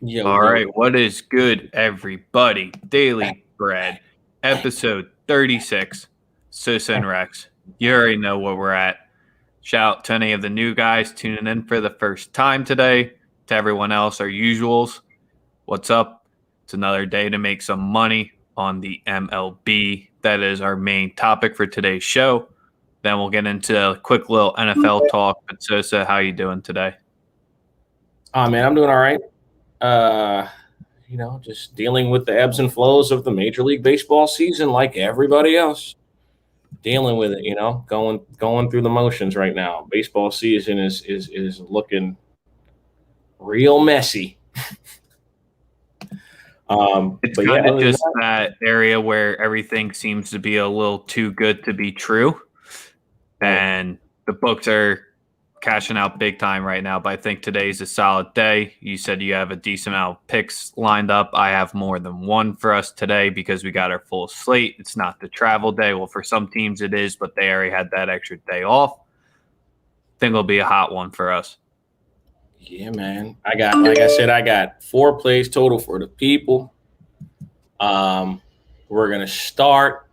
Yo, All yo. right, what is good, everybody? Daily Bread, episode 36, Sosa and Rex. You already know where we're at. Shout out to any of the new guys tuning in for the first time today. To everyone else, our usuals, what's up? It's another day to make some money on the MLB. That is our main topic for today's show. Then we'll get into a quick little NFL talk. But Sosa, how you doing today? Man, I'm doing all right. Uh, just dealing with the ebbs and flows of the Major League Baseball season like everybody else. Dealing with it, going through the motions right now. Baseball season is looking real messy. It's But yeah, kind of other than just that, that area where everything seems to be a little too good to be true. right. And the books are cashing out big time right now. But I think today's a solid day. You said you have a decent amount of picks lined up. I have more than one for us today because we got our full slate. It's not the travel day. Well, for some teams it is, but they already had that extra day off. I think it'll be a hot one for us. Yeah, man. Like I said, I got 4 plays total for the people. We're gonna start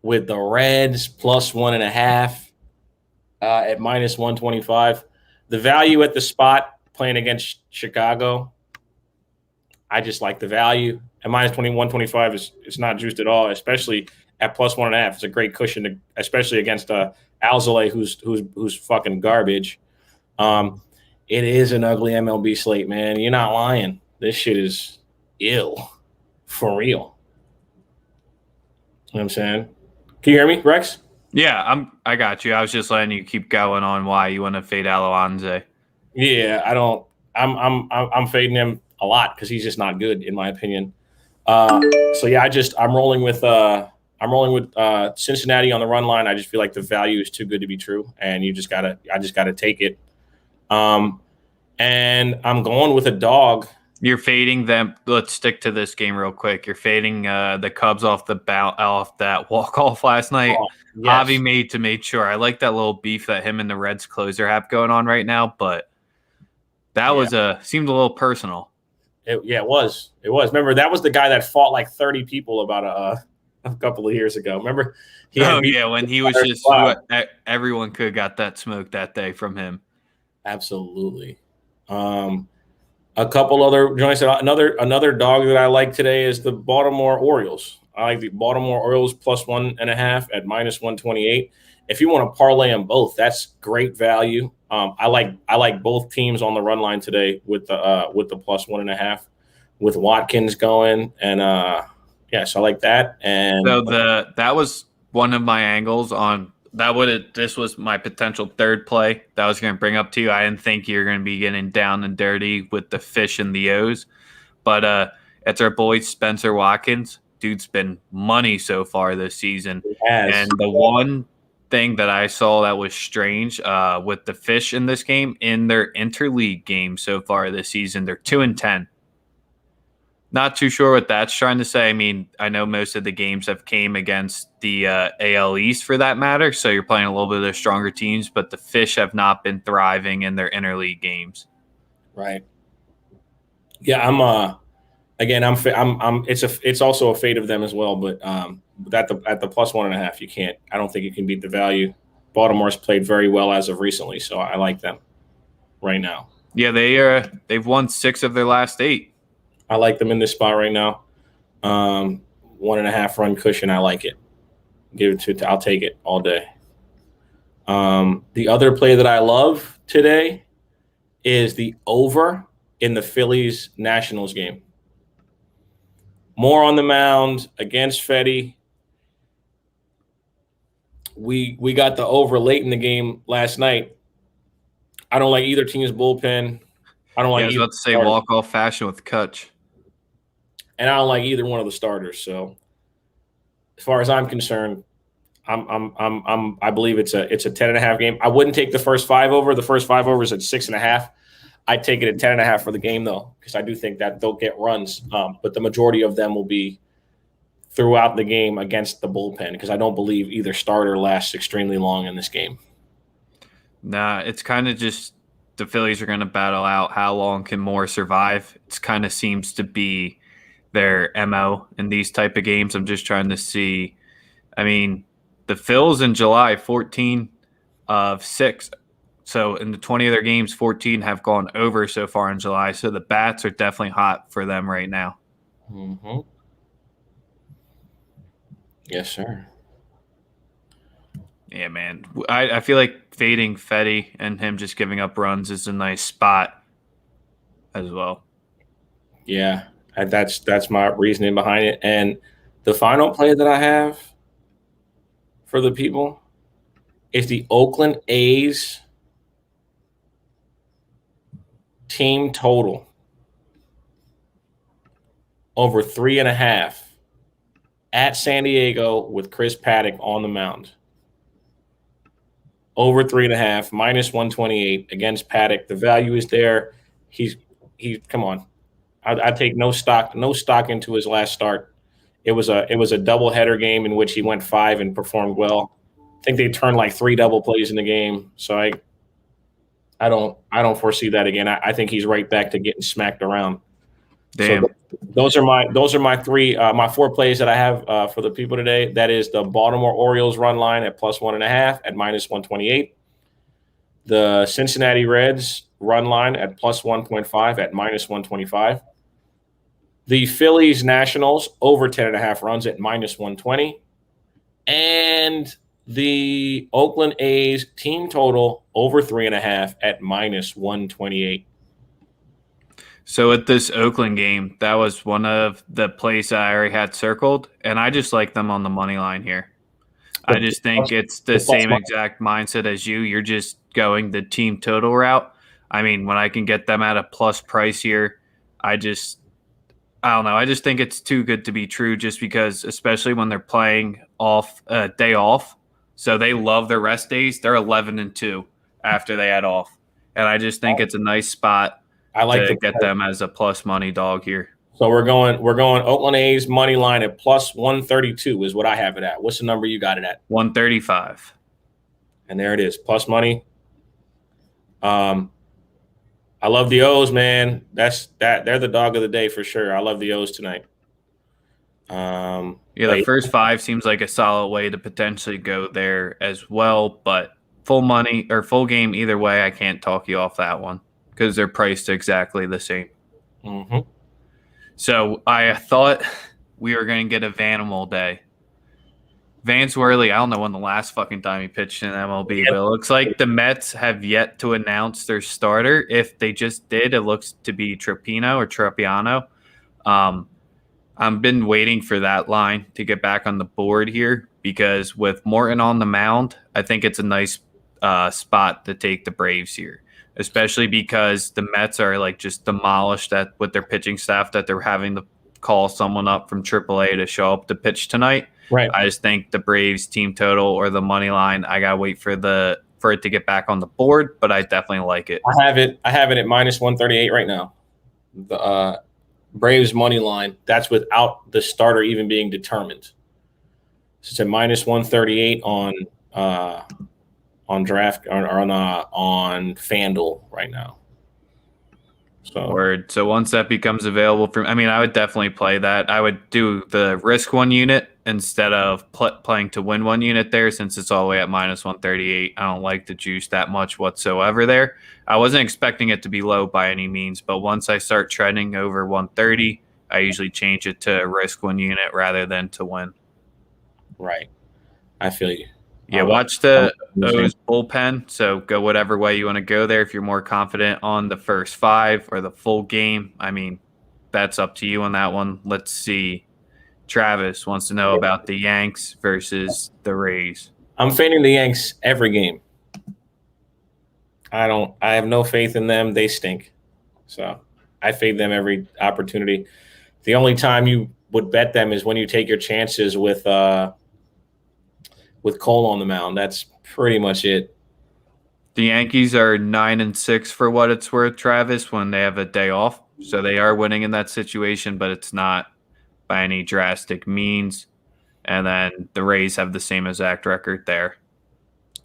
with the Reds plus 1.5. At minus 125. The value at the spot playing against Chicago, I just like the value. At minus 125 is it's not juiced at all, especially at plus 1.5. It's a great cushion, especially against Alzolay, who's fucking garbage. It is an ugly MLB slate, man. You're not lying. This shit is ill for real. You know what I'm saying? Can you hear me, Rex? Yeah, I got you. I was just letting you keep going on why you want to fade Alonso. Yeah, I don't. I'm fading him a lot because he's just not good in my opinion. So yeah, I'm rolling with Cincinnati on the run line. I just feel like the value is too good to be true, and I just gotta take it. And I'm going with a dog. You're fading them. Let's stick to this game real quick. You're fading the Cubs off that walk off last night. Oh, yes. Javi made sure. I like that little beef that him and the Reds closer have going on right now, but that Yeah. was seemed a little personal. It was. It was. Remember, that was the guy that fought like 30 people about a couple of years ago. Remember? When he was just everyone could have got that smoke that day from him. Absolutely. A couple other joints. Another dog that I like today is the Baltimore Orioles. I like the Baltimore Orioles plus 1.5 at minus 128. If you want to parlay them both, that's great value. I like both teams on the run line today with the plus 1.5 with Watkins going and so I like that. And So that was one of my angles on this was my potential third play that I was going to bring up to you. I didn't think you're going to be getting down and dirty with the fish and the O's, but it's our boy Spencer Watkins. Dude's been money so far this season, and the one thing that I saw that was strange with the fish in this game in their interleague game so far this season, they're 2-10. Not too sure what that's trying to say. I mean, I know most of the games have came against the AL East for that matter, so you're playing a little bit of the stronger teams, but the Fish have not been thriving in their interleague games. Right. Yeah, it's also a fate of them as well, but at the plus 1.5, you can't. I don't think you can beat the value. Baltimore's played very well as of recently, so I like them right now. Yeah, they've won 6 of their last 8. I like them in this spot right now. 1.5 run cushion. I like it. I'll take it all day. The other play that I love today is the over in the Phillies Nationals game. More on the mound against Fetty. We got the over late in the game last night. I don't like either team's bullpen. I don't like. I was about to say walk off fashion with Kutch. And I don't like either one of the starters. So, as far as I'm concerned, I believe it's a 10.5 game. I wouldn't take the first 5 over. The first 5 overs at 6.5. I'd take it at 10.5 for the game though, because I do think that they'll get runs. But the majority of them will be throughout the game against the bullpen, because I don't believe either starter lasts extremely long in this game. Nah, it's kind of just the Phillies are going to battle out how long can Moore survive. It kind of seems to be their MO in these type of games. I'm just trying to see. I mean, the Phils in July, 14 of 6. So in the 20 of their games, 14 have gone over so far in July. So the bats are definitely hot for them right now. Mm-hmm. Yes, sir. Yeah, man. I feel like fading Fetty and him just giving up runs is a nice spot as well. Yeah, that's my reasoning behind it. And the final play that I have for the people is the Oakland A's team total over 3.5 at San Diego with Chris Paddock on the mound. Over 3.5, minus 128 against Paddock. The value is there. He come on. I take no stock into his last start. It was a doubleheader game in which he went 5 and performed well. I think they turned like 3 double plays in the game. So I don't foresee that again. I think he's right back to getting smacked around. Damn. So those are my 4 plays that I have for the people today. That is the Baltimore Orioles run line at plus 1.5 at minus 128. The Cincinnati Reds run line at plus 1.5 at minus 125. The Phillies Nationals over 10.5 runs at minus 120. And the Oakland A's team total over 3.5 at minus 128. So at this Oakland game, that was one of the plays I already had circled, and I just like them on the money line here. I just think it's the same exact mindset as you. You're just going the team total route. I mean, when I can get them at a plus price here, I don't know. I just think it's too good to be true just because, especially when they're playing off day off. So they love their rest days. They're 11-2 after they had off. And I just think it's a nice spot to get them as a plus money dog here. So we're going Oakland A's money line at plus 132 is what I have it at. What's the number you got it at? 135. And there it is, plus money. I love the O's, man. They're the dog of the day for sure. I love the O's tonight. The first 5 seems like a solid way to potentially go there as well, but full money or full game either way, I can't talk you off that one because they're priced exactly the same. Mm-hmm. So I thought we were going to get a Vanimal day. Vance Worley, I don't know when the last fucking time he pitched in MLB, but it looks like the Mets have yet to announce their starter. If they just did, it looks to be Tropiano or Tropiano. I've been waiting for that line to get back on the board here because with Morton on the mound, I think it's a nice spot to take the Braves here, especially because the Mets are like just demolished with their pitching staff that they're having to call someone up from AAA to show up to pitch tonight. Right. I just think the Braves team total or the money line, I gotta wait for it to get back on the board, but I definitely like it. I have it at minus 138 right now. The Braves money line. That's without the starter even being determined. So it's at minus 138 on draft or on FanDuel right now. So once that becomes available I would definitely play that. I would do the risk 1 unit instead of playing to win 1 unit there since it's all the way at minus 138. I don't like the juice that much whatsoever there. I wasn't expecting it to be low by any means, but once I start trending over 130, I usually change it to risk 1 unit rather than to win. Right. I feel you. Yeah, watch the O's bullpen. So go whatever way you want to go there. If you're more confident on the first 5 or the full game, I mean, that's up to you on that one. Let's see. Travis wants to know about the Yanks versus the Rays. I'm fading the Yanks every game. I have no faith in them. They stink. So I fade them every opportunity. The only time you would bet them is when you take your chances with Cole on the mound. That's pretty much it. The Yankees are 9-6 for what it's worth, Travis, when they have a day off. So they are winning in that situation, but it's not by any drastic means. And then the Rays have the same exact record there.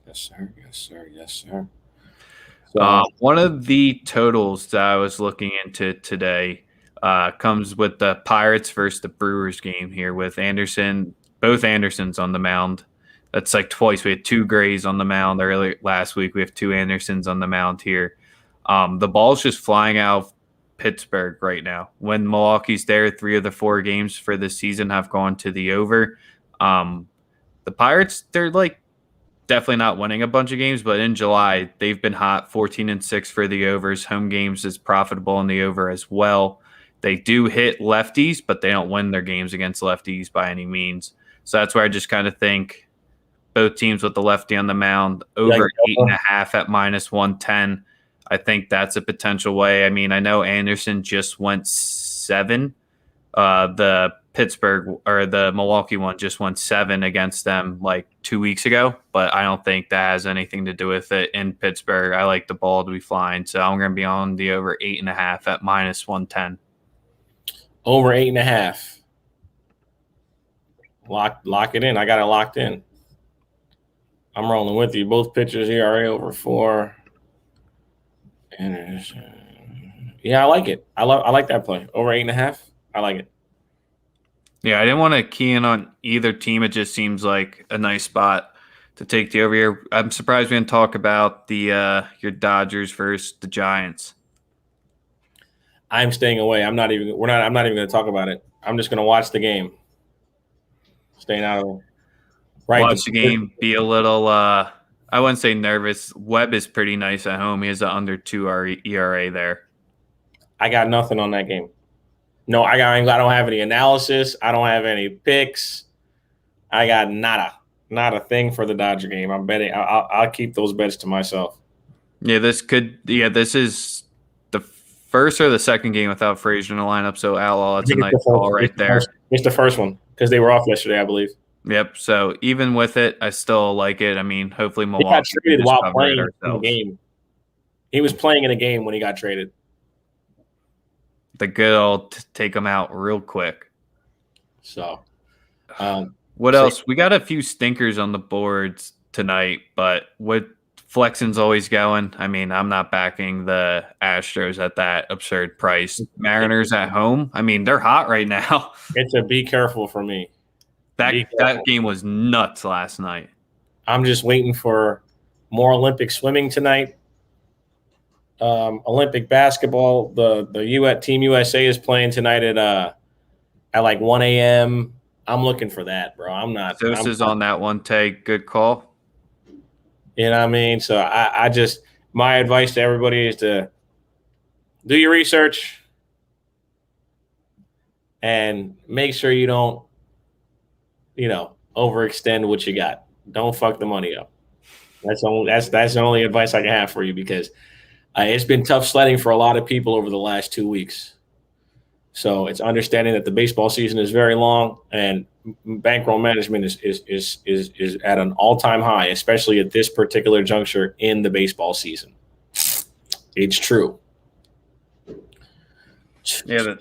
Yes, sir. Yes, sir. Yes, sir. So One of the totals that I was looking into today comes with the Pirates versus the Brewers game here with both Andersons on the mound. That's like twice. We had two Grays on the mound earlier last week. We have two Andersons on the mound here. The ball's just flying out of Pittsburgh right now. When Milwaukee's there, 3 of the 4 games for this season have gone to the over. The Pirates, they're like definitely not winning a bunch of games, but in July, they've been hot, 14-6 for the overs. Home games is profitable in the over as well. They do hit lefties, but they don't win their games against lefties by any means. So that's where I just kind of think both teams with the lefty on the mound, over 8.5 at -110. I think that's a potential way. I mean, I know Anderson just went 7. The Pittsburgh or the Milwaukee one just won 7 against them like 2 weeks ago, but I don't think that has anything to do with it in Pittsburgh. I like the ball to be flying, so I'm going to be on the over 8.5 at -110. over 8.5. Lock it in. I got it locked in. I'm rolling with you. Both pitchers ERA over 4. And yeah, I like it. I like that play. Over 8.5. I like it. Yeah, I didn't want to key in on either team. It just seems like a nice spot to take the over here. I'm surprised we didn't talk about the your Dodgers versus the Giants. I'm staying away. I'm not even going to talk about it. I'm just going to watch the game. Staying out of it. Right. Watch the game. Be a little. I wouldn't say nervous. Webb is pretty nice at home. He has an under 2 ERA there. I got nothing on that game. No, I don't have any analysis. I don't have any picks. I got nada. Not a thing for the Dodger game. I'm betting. I'll keep those bets to myself. Yeah, this is the first or the second game without Frazier in the lineup. So that's a nice call right there. It's the first one because they were off yesterday, I believe. Yep. So even with it, I still like it. I mean, hopefully Milwaukee. He got traded while playing in the game. He was playing in a game when he got traded. The good old take them out real quick. So, what else? We got a few stinkers on the boards tonight, but what flexing's always going. I mean, I'm not backing the Astros at that absurd price. Mariners at home. I mean, they're hot right now. It's a be careful for me. That game was nuts last night. I'm just waiting for more Olympic swimming tonight. Olympic basketball. The Team USA is playing tonight at like 1 a.m. I'm looking for that, bro. I'm not. Sosa's on that one. Take good call. You know what I mean? So I just my advice to everybody is to do your research and make sure you don't, overextend what you got. Don't fuck the money up. That's the only advice I can have for you because it's been tough sledding for a lot of people over the last 2 weeks. So it's understanding that the baseball season is very long and bankroll management is at an all-time high, especially at this particular juncture in the baseball season. It's true. Yeah,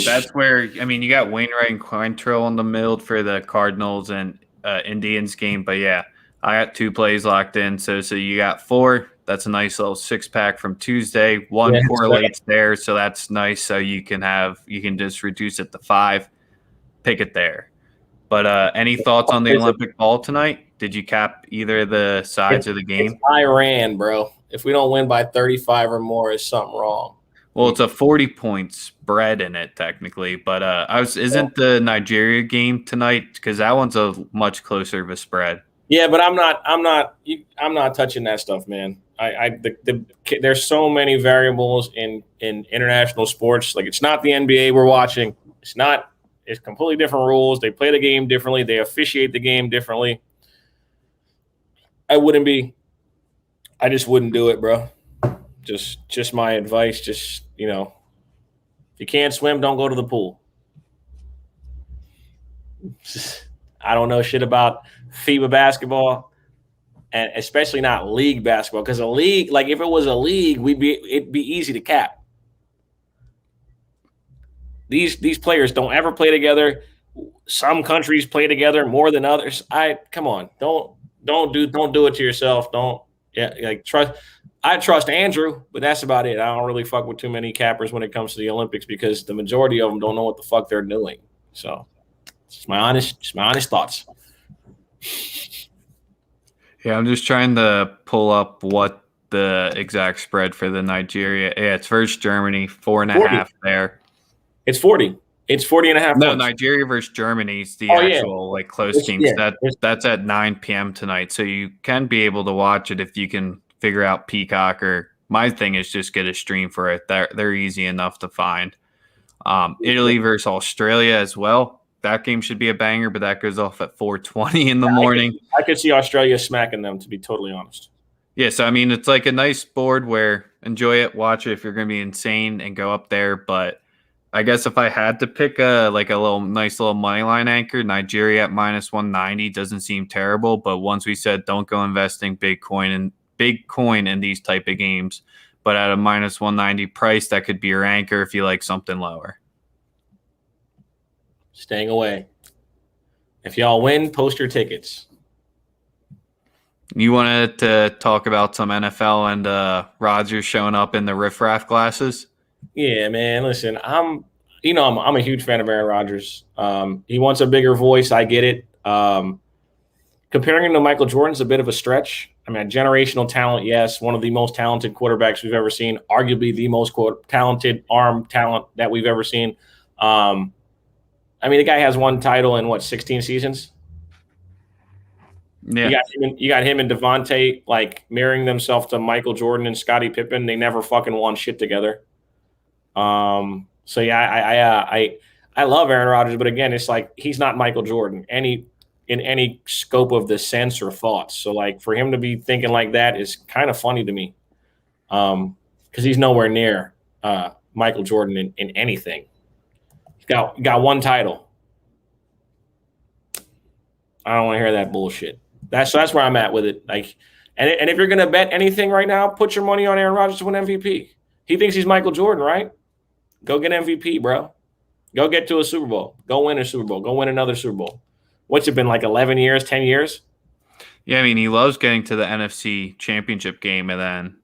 that's where you got Wainwright and Quantrill in the middle for the Cardinals and Indians game, but yeah, I got 2 plays locked in. So you got 4. That's a nice little 6-pack from Tuesday. 1 correlates there, so that's nice. So you can just reduce it to 5, pick it there. But any thoughts on the Olympic ball tonight? Did you cap either of the sides of the game? It's Iran, bro. If we don't win by 35 or more, is something wrong. Well, it's a 40-point spread in it technically, but isn't the Nigeria game tonight? Because that one's a much closer of a spread. Yeah, but I'm not touching that stuff, man. There's so many variables in international sports. Like it's not the NBA we're watching. It's completely different rules. They play the game differently. They officiate the game differently. I just wouldn't do it, bro. Just my advice. Just, if you can't swim, don't go to the pool. I don't know shit about FIBA basketball, and especially not league basketball. Because a league, like if it was a league, it'd be easy to cap. These players don't ever play together. Some countries play together more than others. Come on, don't do it to yourself. Trust. I trust Andrew, but that's about it. I don't really fuck with too many cappers when it comes to the Olympics because the majority of them don't know what the fuck they're doing. So, it's my honest thoughts. Yeah, I'm just trying to pull up what the exact spread for the Nigeria. Yeah, it's versus Germany, 4.5 there. It's 40. It's 40 and a half No, points. Nigeria versus Germany is the Oh, yeah. actual like close games. Yeah. That's at 9 p.m. tonight, so you can be able to watch it if you can figure out Peacock. Or my thing is just get a stream for it. They're easy enough to find. Italy versus Australia as well. That game should be a banger, but that goes off at 4:20 in the morning. I could see Australia smacking them, to be totally honest. Yeah, so I mean, it's like a nice board where enjoy it, watch it if you're going to be insane and go up there. But I guess if I had to pick a little nice little money line anchor, Nigeria at -190 doesn't seem terrible. But once we said don't go investing big coin in these type of games, but at a -190 price, that could be your anchor if you like something lower. Staying away. If y'all win, post your tickets. You wanted to talk about some NFL and Rodgers showing up in the riffraff glasses? Yeah, man. Listen, I'm a huge fan of Aaron Rodgers. He wants a bigger voice. I get it. Comparing him to Michael Jordan's a bit of a stretch. I mean, generational talent, yes. One of the most talented quarterbacks we've ever seen. Arguably the most talented arm talent that we've ever seen. I mean, the guy has one title in 16 seasons. Yeah, you got him and Devontae like mirroring themselves to Michael Jordan and Scottie Pippen. They never fucking won shit together. So yeah, I love Aaron Rodgers, but again, it's like he's not Michael Jordan in any scope of the sense or thoughts. So like for him to be thinking like that is kind of funny to me, because he's nowhere near Michael Jordan in anything. He's got one title. I don't want to hear that bullshit. That's where I'm at with it. Like, and if you're gonna bet anything right now, put your money on Aaron Rodgers to win MVP. He thinks he's Michael Jordan, right? Go get MVP, bro. Go get to a Super Bowl. Go win a Super Bowl. Go win another Super Bowl. What's it been, like 11 years, 10 years? Yeah, I mean, he loves getting to the NFC Championship game, and then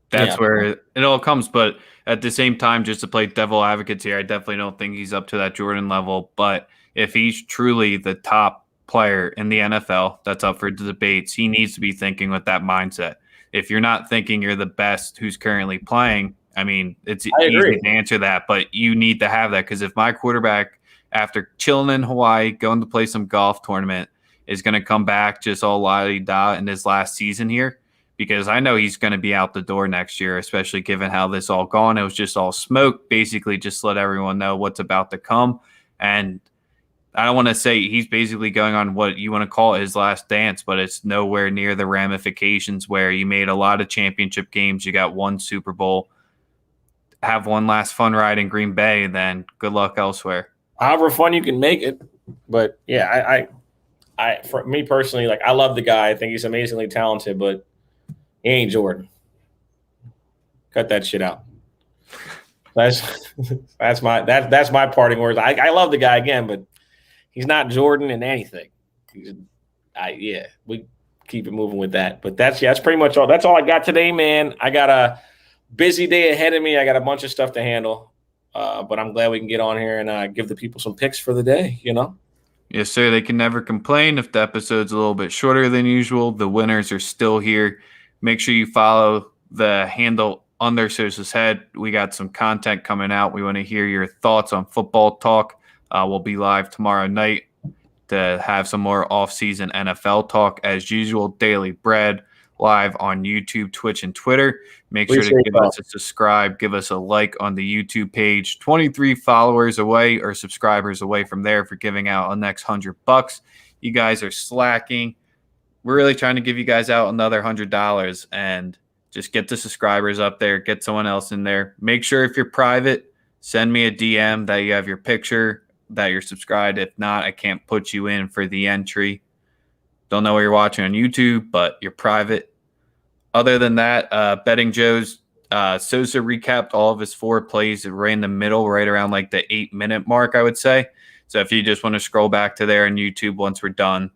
that's where it all comes. But at the same time, just to play devil advocates here, I definitely don't think he's up to that Jordan level. But if he's truly the top player in the NFL that's up for the debates, he needs to be thinking with that mindset. If you're not thinking you're the best who's currently playing, I mean, it's easy to answer that, but you need to have that, because if my quarterback, after chilling in Hawaii, going to play some golf tournament, is going to come back just all la-di-da in his last season here, because I know he's going to be out the door next year, especially given how this all gone. It was just all smoke, basically just let everyone know what's about to come. And I don't want to say he's basically going on what you want to call his last dance, but it's nowhere near the ramifications where you made a lot of championship games, you got one Super Bowl, have one last fun ride in Green Bay, then good luck elsewhere. However fun you can make it. But yeah, I for me personally, like I love the guy. I think he's amazingly talented, but he ain't Jordan. Cut that shit out. That's my parting words. I love the guy again, but he's not Jordan in anything. We keep it moving with that. But that's pretty much all. That's all I got today, man. I got a busy day ahead of me. I got a bunch of stuff to handle. But I'm glad we can get on here and give the people some picks for the day, Yes, sir. They can never complain if the episode's a little bit shorter than usual. The winners are still here. Make sure you follow the handle under Sosa's head. We got some content coming out. We want to hear your thoughts on football talk. We'll be live tomorrow night to have some more off-season NFL talk. As usual, Daily Bread live on YouTube, Twitch, and Twitter. Make sure to give us a subscribe, give us a like on the YouTube page. 23 followers away or subscribers away from there for giving out the next $100. You guys are slacking. We're really trying to give you guys out another $100 and just get the subscribers up there, get someone else in there. Make sure if you're private, send me a DM that you have your picture, that you're subscribed. If not, I can't put you in for the entry. Don't know what you're watching on YouTube, but you're private. Other than that, Betting Joe's Sosa recapped all of his 4 plays right in the middle, right around like the 8-minute mark, I would say. So if you just want to scroll back to there on YouTube once we're done,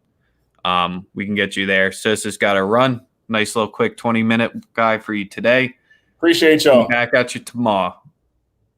we can get you there. Sosa's got to run. Nice little quick 20-minute guy for you today. Appreciate y'all. Back at you tomorrow.